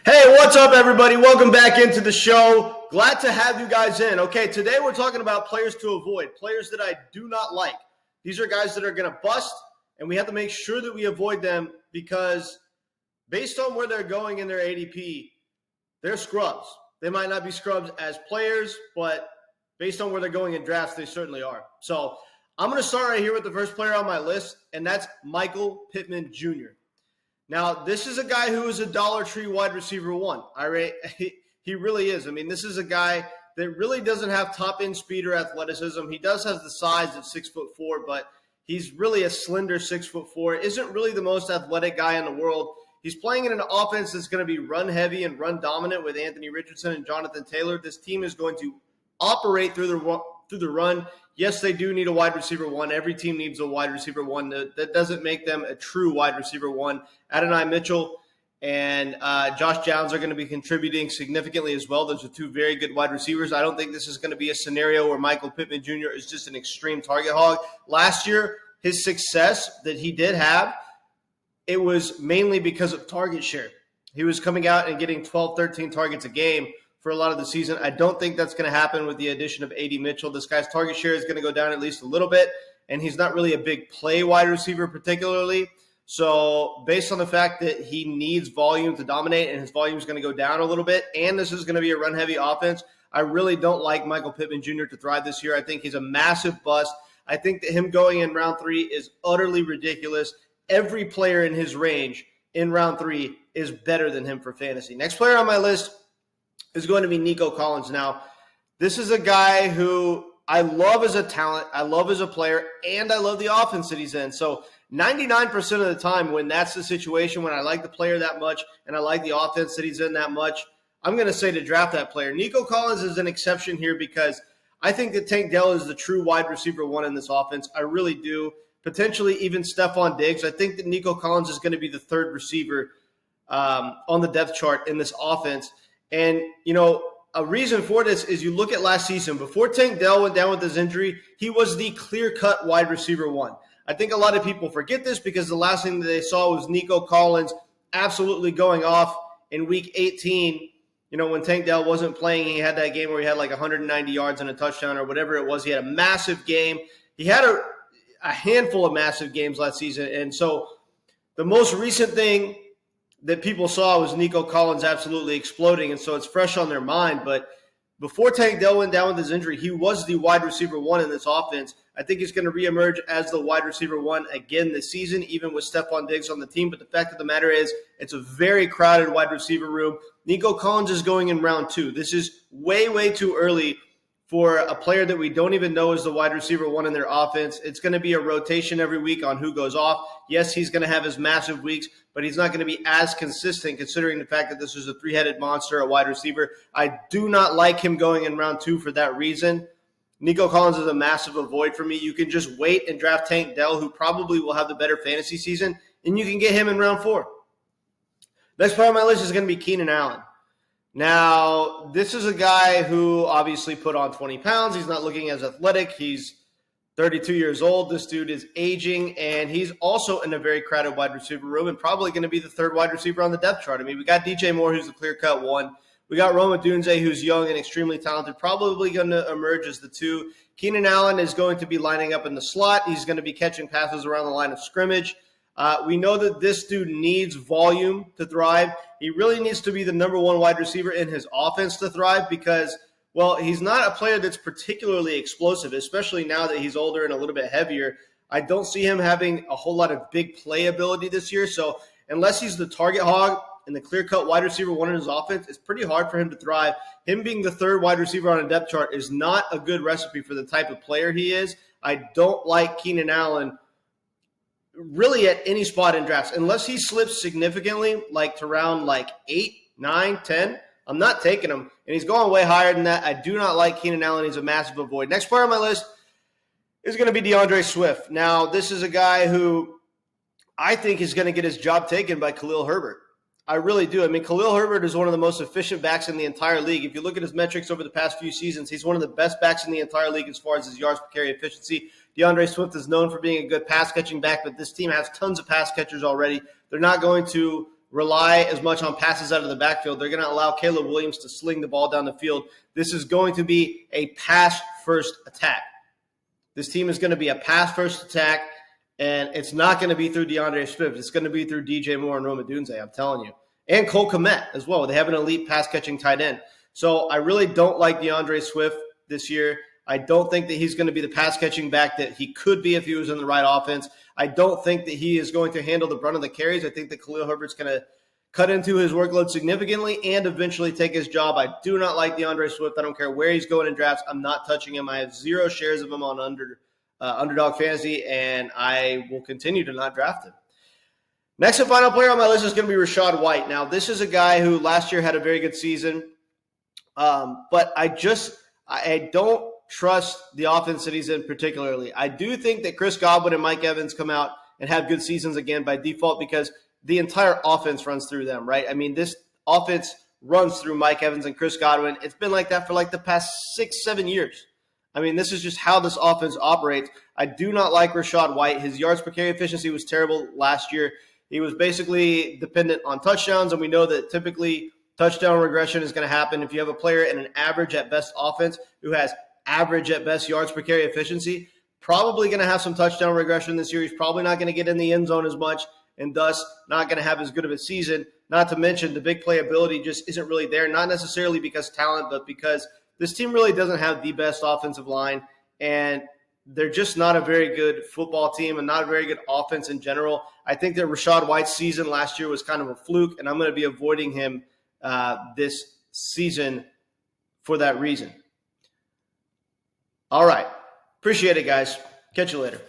Hey, what's up, everybody? Welcome back into the show. Glad to have you guys in. Okay, today we're talking about players to avoid, players that I do not like. These are guys that are going to bust, and we have to make sure that we avoid them because based on where they're going in their ADP, they're scrubs. They might not be scrubs as players, but based on where they're going in drafts, they certainly are. So I'm going to start right here with the first player on my list, and that's Michael Pittman Jr. Now, this is a guy who is a Dollar Tree wide receiver one. He really is. I mean, this is a guy that really doesn't have top end speed or athleticism. He does have the size of 6'4", but he's really a slender 6'4". Isn't really the most athletic guy in the world. He's playing in an offense that's going to be run heavy and run dominant with Anthony Richardson and Jonathan Taylor. This team is going to operate through the run. Yes, they do need a wide receiver one. Every team needs a wide receiver one. That doesn't make them a true wide receiver one. Adonai Mitchell and Josh Downs are going to be contributing significantly as well. Those are two very good wide receivers. I don't think this is going to be a scenario where Michael Pittman Jr. is just an extreme target hog. Last year, his success that he did have, it was mainly because of target share. He was coming out and getting 12, 13 targets a game for a lot of the season. I don't think that's going to happen with the addition of A.D. Mitchell. This guy's target share is going to go down at least a little bit, and he's not really a big play wide receiver particularly. So based on the fact that he needs volume to dominate and his volume is going to go down a little bit, and this is going to be a run-heavy offense, I really don't like Michael Pittman Jr. to thrive this year. I think he's a massive bust. I think that him going in round 3 is utterly ridiculous. Every player in his range in round 3 is better than him for fantasy. Next player on my list is going to be Nico Collins. Now, this is a guy who I love as a talent, I love as a player, and I love the offense that he's in. So 99% of the time when that's the situation, when I like the player that much and I like the offense that he's in that much, I'm going to say to draft that player. Nico Collins is an exception here because I think that Tank Dell is the true wide receiver one in this offense. I really do. Potentially even Stephon Diggs. I think that Nico Collins is going to be the third receiver on the depth chart in this offense. And, you know, a reason for this is you look at last season. Before Tank Dell went down with his injury, he was the clear-cut wide receiver one. I think a lot of people forget this because the last thing that they saw was Nico Collins absolutely going off in Week 18. You know, when Tank Dell wasn't playing, he had that game where he had like 190 yards and a touchdown or whatever it was. He had a massive game. He had a handful of massive games last season. And so the most recent thing that people saw was Nico Collins absolutely exploding, and so it's fresh on their mind. But before Tank Dell went down with his injury, he was the wide receiver one in this offense. I think he's going to reemerge as the wide receiver one again this season, even with Stephon Diggs on the team. But the fact of the matter is it's a very crowded wide receiver room. Nico Collins is going in round 2. This is way, way too early for a player that we don't even know is the wide receiver one in their offense. It's going to be a rotation every week on who goes off. Yes, he's going to have his massive weeks, but he's not going to be as consistent considering the fact that this is a three-headed monster, a wide receiver. I do not like him going in round 2 for that reason. Nico Collins is a massive avoid for me. You can just wait and draft Tank Dell, who probably will have the better fantasy season, and you can get him in round 4. Next player on my list is going to be Keenan Allen. Now, this is a guy who obviously put on 20 pounds. He's not looking as athletic. He's 32 years old. This dude is aging, and he's also in a very crowded wide receiver room and probably going to be the third wide receiver on the depth chart. I mean, we got DJ Moore, who's the clear-cut one. We got Rome Odunze, who's young and extremely talented, probably going to emerge as the 2. Keenan Allen is going to be lining up in the slot. He's going to be catching passes around the line of scrimmage. We know that this dude needs volume to thrive. He really needs to be the number 1 wide receiver in his offense to thrive because, well, he's not a player that's particularly explosive, especially now that he's older and a little bit heavier. I don't see him having a whole lot of big play ability this year. So unless he's the target hog and the clear-cut wide receiver one in his offense, it's pretty hard for him to thrive. Him being the third wide receiver on a depth chart is not a good recipe for the type of player he is. I don't like Keenan Allen really at any spot in drafts. Unless he slips significantly, like to round like 8, 9, 10, I'm not taking him. And he's going way higher than that. I do not like Keenan Allen. He's a massive avoid. Next player on my list is going to be DeAndre Swift. Now, this is a guy who I think is going to get his job taken by Khalil Herbert. I really do. I mean, Khalil Herbert is one of the most efficient backs in the entire league. If you look at his metrics over the past few seasons, he's one of the best backs in the entire league as far as his yards per carry efficiency. DeAndre Swift is known for being a good pass-catching back, but this team has tons of pass catchers already. They're not going to rely as much on passes out of the backfield. They're going to allow Caleb Williams to sling the ball down the field. This is going to be a pass-first attack. This team is going to be a pass-first attack, and it's not going to be through DeAndre Swift. It's going to be through DJ Moore and Rome Odunze, I'm telling you. And Cole Kmet as well. They have an elite pass-catching tight end. So I really don't like DeAndre Swift this year. I don't think that he's going to be the pass-catching back that he could be if he was in the right offense. I don't think that he is going to handle the brunt of the carries. I think that Khalil Herbert's going to cut into his workload significantly and eventually take his job. I do not like DeAndre Swift. I don't care where he's going in drafts. I'm not touching him. I have 0 shares of him on Underdog Fantasy, and I will continue to not draft him. Next and final player on my list is going to be Rashad White. Now, this is a guy who last year had a very good season, but I don't trust the offense that he's in particularly. I do think that Chris Godwin and Mike Evans come out and have good seasons again by default because the entire offense runs through them, right? I mean, this offense runs through Mike Evans and Chris Godwin. It's been like that for like the past 6-7 years. I mean, this is just how this offense operates. I do not like Rashad White. His yards per carry efficiency was terrible last year. He was basically dependent on touchdowns, and we know that typically touchdown regression is going to happen if you have a player in an average at best offense who has average at best yards per carry efficiency. Probably going to have some touchdown regression this year. He's probably not going to get in the end zone as much, and thus not going to have as good of a season. Not to mention the big playability just isn't really there, not necessarily because talent, but because this team really doesn't have the best offensive line, and they're just not a very good football team and not a very good offense in general. I think that Rashad White's season last year was kind of a fluke, and I'm going to be avoiding him this season for that reason. All right. Appreciate it, guys. Catch you later.